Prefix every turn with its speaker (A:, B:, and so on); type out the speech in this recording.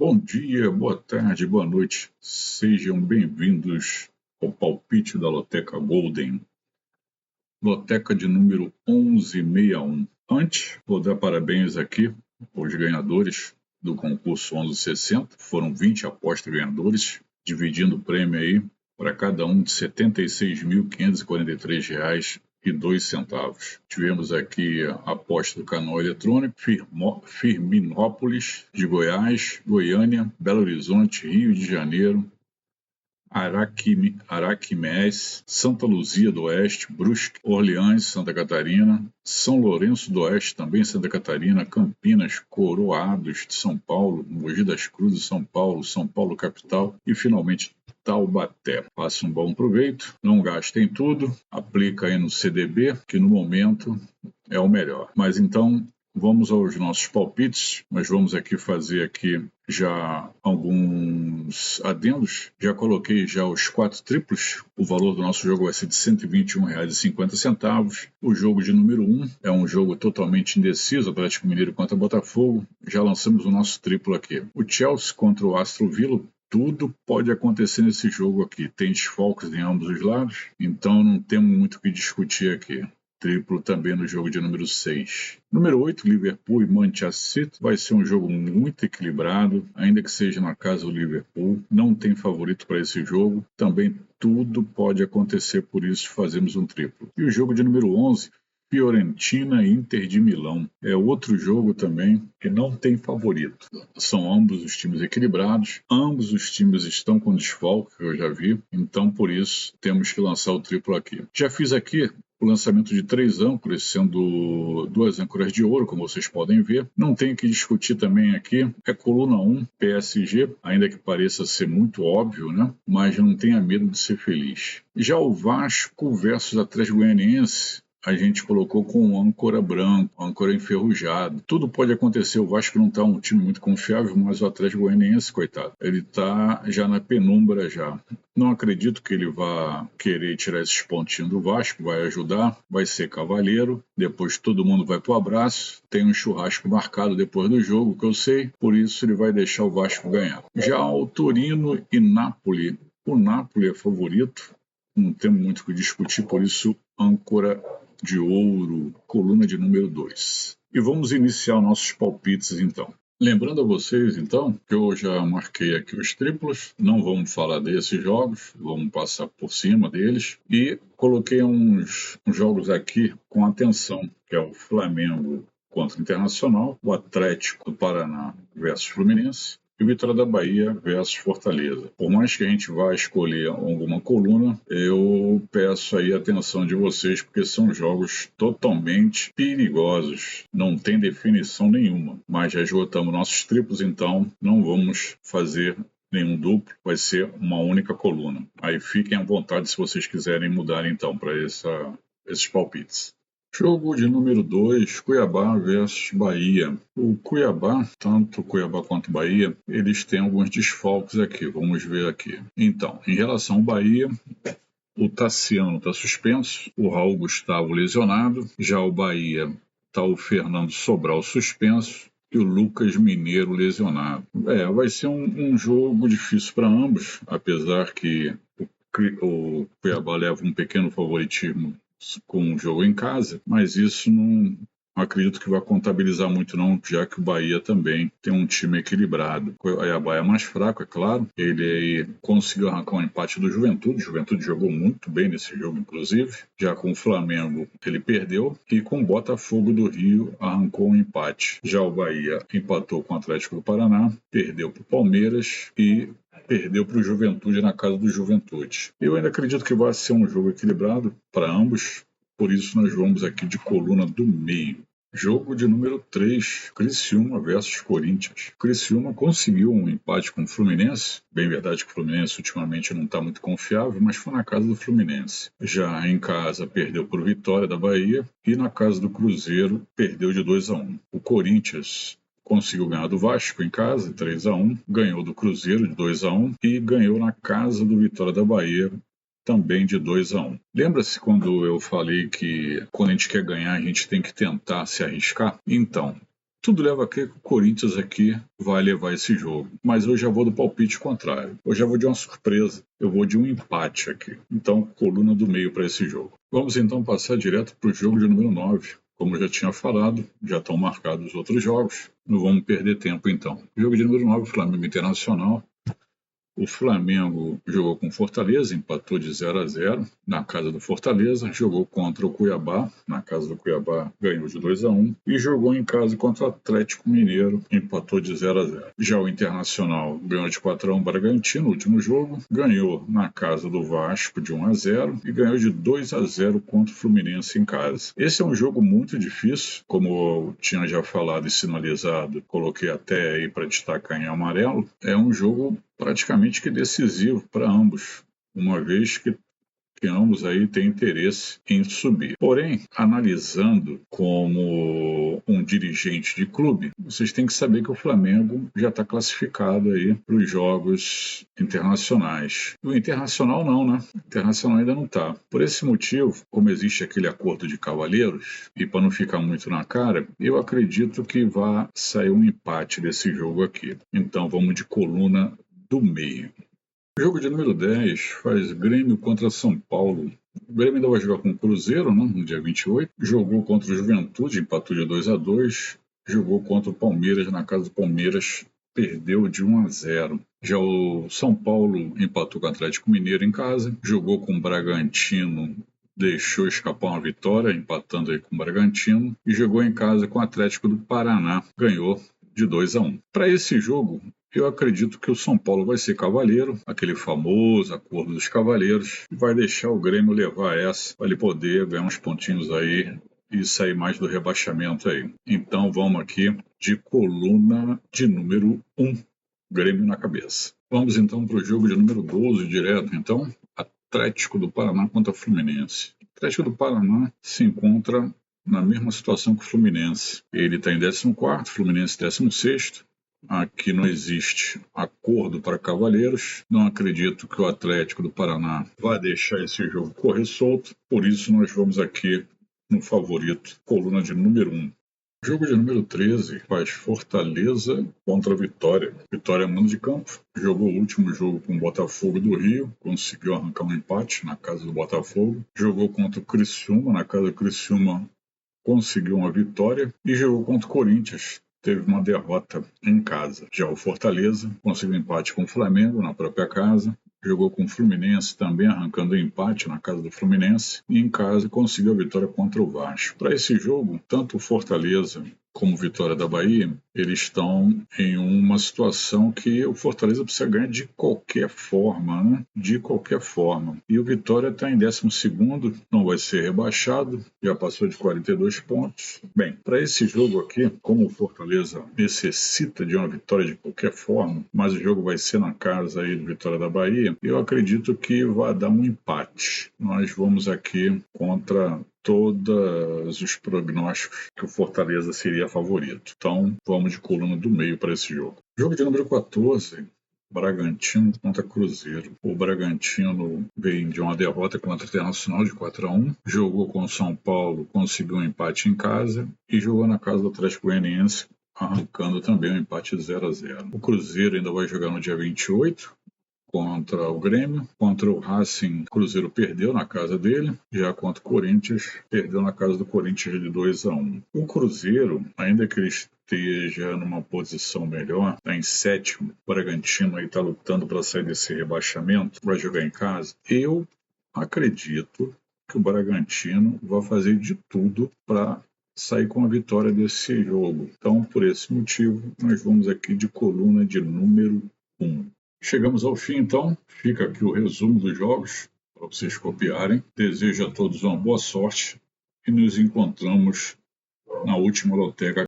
A: Bom dia, boa tarde, boa noite. Sejam bem-vindos ao palpite da Loteca Golden. Loteca de número 1161. Antes, vou dar parabéns aqui aos ganhadores do concurso 1160. Foram 20 apostas ganhadores, dividindo o prêmio aí para cada um de R$ 76.543,02. Tivemos aqui a aposta do canal eletrônico, Firminópolis de Goiânia, Belo Horizonte, Rio de Janeiro, Araquimés, Santa Luzia do Oeste, Brusque, Orleans, Santa Catarina, São Lourenço do Oeste, também Santa Catarina, Campinas, Coroados de São Paulo, Mogi das Cruzes, São Paulo capital e finalmente Taubaté. Faça um bom proveito, não gastem tudo, aplica aí no CDB, que no momento é o melhor. Mas então, vamos aos nossos palpites, mas vamos aqui fazer aqui já alguns adendos. Já coloquei já os 4 triplos. O valor do nosso jogo vai ser de R$ 121,50. O jogo de número 1 é um jogo totalmente indeciso, Atlético Mineiro contra Botafogo. Já lançamos o nosso triplo aqui. O Chelsea contra o Aston Villa. Tudo pode acontecer nesse jogo aqui. Tem desfalques em ambos os lados, então não temos muito o que discutir aqui. Triplo também no jogo de número 6. Número 8, Liverpool e Manchester City. Vai ser um jogo muito equilibrado, ainda que seja na casa do Liverpool. Não tem favorito para esse jogo. Também tudo pode acontecer, por isso fazemos um triplo. E o jogo de número 11, Fiorentina e Inter de Milão. É outro jogo também que não tem favorito. São ambos os times equilibrados, ambos os times estão com desfalque, que eu já vi, então por isso temos que lançar o triplo aqui. Já fiz aqui o lançamento de 3 âncoras, sendo 2 âncoras de ouro, como vocês podem ver. Não tem que discutir também aqui, é coluna 1, PSG, ainda que pareça ser muito óbvio, né? Mas não tenha medo de ser feliz. Já o Vasco versus Atlético Goianiense, a gente colocou com âncora branco, âncora enferrujado. Tudo pode acontecer, o Vasco não está um time muito confiável, mas o Atlético Goianiense, coitado, ele está já na penumbra já. Não acredito que ele vá querer tirar esses pontinhos do Vasco, vai ajudar, vai ser cavaleiro, depois todo mundo vai pro abraço, tem um churrasco marcado depois do jogo, que eu sei, por isso ele vai deixar o Vasco ganhar. Já o Torino e Napoli, o Napoli é favorito, não temos muito o que discutir, por isso âncora de ouro, coluna de número 2. E vamos iniciar nossos palpites então. Lembrando a vocês, então, que eu já marquei aqui os triplos, não vamos falar desses jogos, vamos passar por cima deles, e coloquei uns jogos aqui com atenção, que é o Flamengo contra o Internacional, o Atlético do Paraná versus Fluminense, e Vitória da Bahia versus Fortaleza. Por mais que a gente vá escolher alguma coluna, eu peço aí a atenção de vocês, porque são jogos totalmente perigosos. Não tem definição nenhuma, mas já esgotamos nossos triplos, então não vamos fazer nenhum duplo, vai ser uma única coluna. Aí fiquem à vontade se vocês quiserem mudar então para esses palpites. Jogo de número 2, Cuiabá versus Bahia. O Cuiabá, tanto o Cuiabá quanto o Bahia, eles têm alguns desfalques aqui, vamos ver aqui. Então, em relação ao Bahia, o Tassiano está suspenso, o Raul Gustavo lesionado, já o Bahia está o Fernando Sobral suspenso e o Lucas Mineiro lesionado. Vai ser um jogo difícil para ambos, apesar que o Cuiabá leva um pequeno favoritismo com o jogo em casa, mas isso não acredito que vai contabilizar muito não, já que o Bahia também tem um time equilibrado. O Cuiabá é mais fraco, é claro. Ele aí conseguiu arrancar um empate do Juventude. O Juventude jogou muito bem nesse jogo, inclusive. Já com o Flamengo, ele perdeu. E com o Botafogo do Rio, arrancou um empate. Já o Bahia empatou com o Atlético do Paraná, perdeu para o Palmeiras e perdeu para o Juventude na casa do Juventude. Eu ainda acredito que vai ser um jogo equilibrado para ambos, por isso nós vamos aqui de coluna do meio. Jogo de número 3, Criciúma versus Corinthians. Criciúma conseguiu um empate com o Fluminense. Bem verdade que o Fluminense ultimamente não está muito confiável, mas foi na casa do Fluminense. Já em casa perdeu por Vitória da Bahia e na casa do Cruzeiro perdeu de 2-1. O Corinthians conseguiu ganhar do Vasco em casa, 3-1, ganhou do Cruzeiro de 2-1 e ganhou na casa do Vitória da Bahia também de 2-1. Lembra-se quando eu falei que quando a gente quer ganhar a gente tem que tentar se arriscar? Então, Tudo leva a crer que o Corinthians aqui vai levar esse jogo. Mas eu já vou do palpite contrário. Eu já vou de uma surpresa. Eu vou de um empate aqui. Então, coluna do meio para esse jogo. Vamos então passar direto para o jogo de número 9. Como eu já tinha falado, já estão marcados os outros jogos. Não vamos perder tempo então. Jogo de número 9, Flamengo Internacional. O Flamengo jogou com Fortaleza, empatou de 0-0 na casa do Fortaleza, jogou contra o Cuiabá, na casa do Cuiabá ganhou de 2-1 e jogou em casa contra o Atlético Mineiro, empatou de 0-0. Já o Internacional ganhou de 4-1 Bragantino no último jogo, ganhou na casa do Vasco de 1-0 e ganhou de 2-0 contra o Fluminense em casa. Esse é um jogo muito difícil, como eu tinha já falado e sinalizado, coloquei até aí para destacar em amarelo, é um jogo praticamente que decisivo para ambos, uma vez que ambos aí têm interesse em subir. Porém, analisando como um dirigente de clube, vocês têm que saber que o Flamengo já está classificado aí para os jogos internacionais. O Internacional não, né? O Internacional ainda não está. Por esse motivo, como existe aquele acordo de cavalheiros, e para não ficar muito na cara, eu acredito que vai sair um empate desse jogo aqui. Então vamos de coluna do meio. O jogo de número 10 faz Grêmio contra São Paulo. O Grêmio ainda vai jogar com o Cruzeiro, né, no dia 28. Jogou contra o Juventude, empatou de 2-2. Jogou contra o Palmeiras, na casa do Palmeiras, perdeu de 1-0. Já o São Paulo empatou com o Atlético Mineiro em casa. Jogou com o Bragantino, deixou escapar uma vitória, empatando aí com o Bragantino. E jogou em casa com o Atlético do Paraná, ganhou de 2-1. Para esse jogo, eu acredito que o São Paulo vai ser cavaleiro, aquele famoso acordo dos cavaleiros, e vai deixar o Grêmio levar essa para ele poder ganhar uns pontinhos aí e sair mais do rebaixamento aí. Então vamos aqui de coluna de número 1, Grêmio na cabeça. Vamos então para o jogo de número 12 direto, então, Atlético do Paraná contra Fluminense. O Atlético do Paraná se encontra na mesma situação que o Fluminense. Ele está em 14º, Fluminense 16º. Aqui não existe acordo para cavaleiros. Não acredito que o Atlético do Paraná vá deixar esse jogo correr solto. Por isso nós vamos aqui no favorito, coluna de número 1. Jogo de número 13 faz Fortaleza contra Vitória. Vitória mando de campo. Jogou o último jogo com o Botafogo do Rio. Conseguiu arrancar um empate na casa do Botafogo. Jogou contra o Criciúma. Na casa do Criciúma conseguiu uma vitória. E jogou contra o Corinthians. Teve uma derrota em casa. Já o Fortaleza conseguiu empate com o Flamengo na própria casa. Jogou com o Fluminense também, arrancando o empate na casa do Fluminense. E em casa conseguiu a vitória contra o Vasco. Para esse jogo, tanto o Fortaleza como Vitória da Bahia, eles estão em uma situação que o Fortaleza precisa ganhar de qualquer forma, né? De qualquer forma. E o Vitória está em 12º, não vai ser rebaixado, já passou de 42 pontos. Bem, para esse jogo aqui, como o Fortaleza necessita de uma vitória de qualquer forma, mas o jogo vai ser na casa aí do Vitória da Bahia, eu acredito que vai dar um empate. Nós vamos aqui contra todos os prognósticos que o Fortaleza seria favorito. Então, vamos de coluna do meio para esse jogo. Jogo de número 14, Bragantino contra Cruzeiro. O Bragantino vem de uma derrota contra o Internacional de 4-1, jogou com o São Paulo, conseguiu um empate em casa e jogou na casa do Atlético Goianiense, arrancando também um empate 0-0. O Cruzeiro ainda vai jogar no dia 28, contra o Grêmio, contra o Racing, o Cruzeiro perdeu na casa dele, já contra o Corinthians, perdeu na casa do Corinthians de 2-1. O Cruzeiro, ainda que ele esteja numa posição melhor, está em 7º, o Bragantino aí está lutando para sair desse rebaixamento, vai jogar em casa. Eu acredito que o Bragantino vai fazer de tudo para sair com a vitória desse jogo. Então, por esse motivo, nós vamos aqui de coluna de número 1. Chegamos ao fim, então. Fica aqui o resumo dos jogos para vocês copiarem. Desejo a todos uma boa sorte e nos encontramos na última loteca